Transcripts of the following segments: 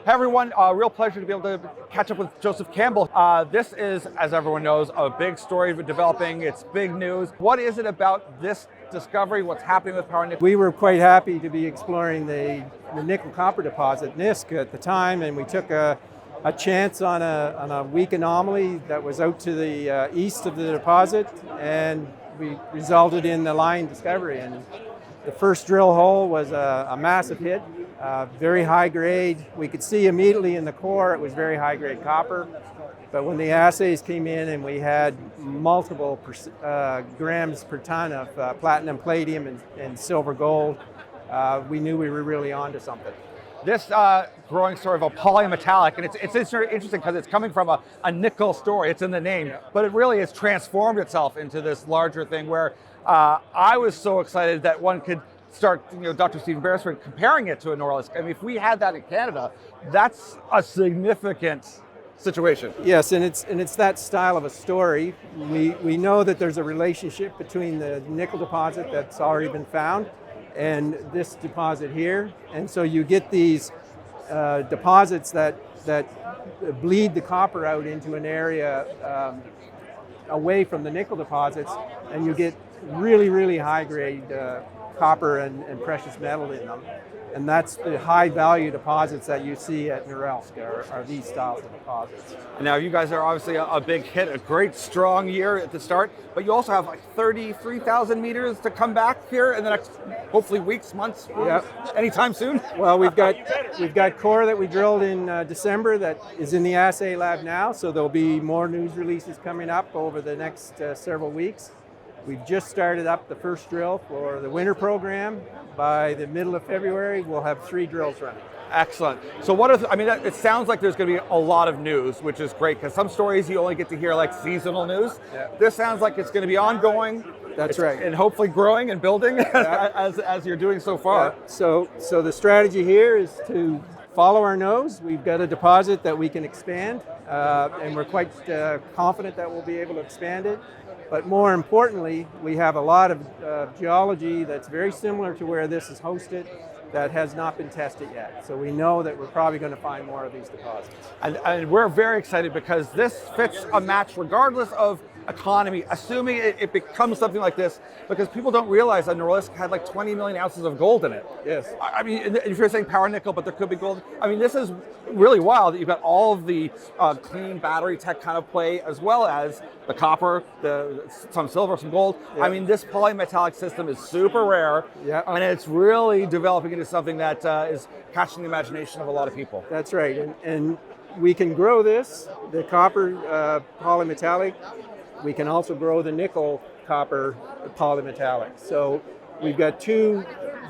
Hey everyone, real pleasure to be able to catch up with Joseph Campbell. This is, as everyone knows, a big story developing. It's big news. What is it about this discovery? What's happening with power nickel? We were quite happy to be exploring the nickel copper deposit, NISC, at the time, and we took a chance on a weak anomaly that was out to the east of the deposit, and we resulted in the line discovery. And the first drill hole was a massive hit, very high grade. We could see immediately in the core it was very high grade copper, but when the assays came in and we had multiple grams per ton of platinum, palladium, and silver gold, we knew we were really onto something. This growing story of a polymetallic, and it's interesting because it's coming from a nickel story. It's in the name, but it really has transformed itself into this larger thing where I was so excited that one could start, Dr. Stephen Beresford comparing it to a Norilsk. I mean, if we had that in Canada, that's a significant situation. Yes, and it's that style of a story. We know that there's a relationship between the nickel deposit that's already been found and this deposit here, and so you get these deposits that bleed the copper out into an area away from the nickel deposits, and you get really high grade copper and precious metal in them. And that's the high value deposits that you see at Norilsk are these styles of deposits. And now you guys are obviously a big hit, a great strong year at the start, but you also have like 33,000 meters to come back here in the next, hopefully weeks, months, anytime soon. Well, we've got core that we drilled in December that is in the assay lab now, so there'll be more news releases coming up over the next several weeks. We've just started up the first drill for the winter program. By the middle of February, we'll have 3 drills running. Excellent. So it sounds like there's going to be a lot of news, which is great, because some stories you only get to hear like seasonal news. Yeah. This sounds like it's going to be ongoing. That's right. And hopefully growing and building as you're doing so far. Yeah. So the strategy here is to follow our nose. We've got a deposit that we can expand, and we're quite confident that we'll be able to expand it. But more importantly, we have a lot of geology that's very similar to where this is hosted that has not been tested yet. So we know that we're probably going to find more of these deposits. And we're very excited because this fits a match regardless of economy, assuming it becomes something like this, because people don't realize that Norilsk had like 20 million ounces of gold in it. Yes. I mean, if you're saying power nickel, but there could be gold. I mean, this is really wild that you've got all of the clean battery tech kind of play, as well as the copper, some silver, some gold. Yeah. I mean, this polymetallic system is super rare, and it's really developing into something that is catching the imagination of a lot of people. That's right, and we can grow this, the copper polymetallic. We can also grow the nickel copper polymetallic. So we've got two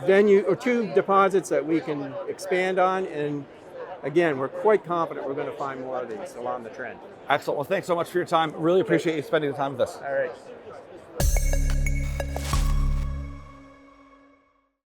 deposits that we can expand on, and again, we're quite confident we're going to find more of these along the trend. Excellent. Well, thanks so much for your time. Really appreciate you spending the time with us. All right.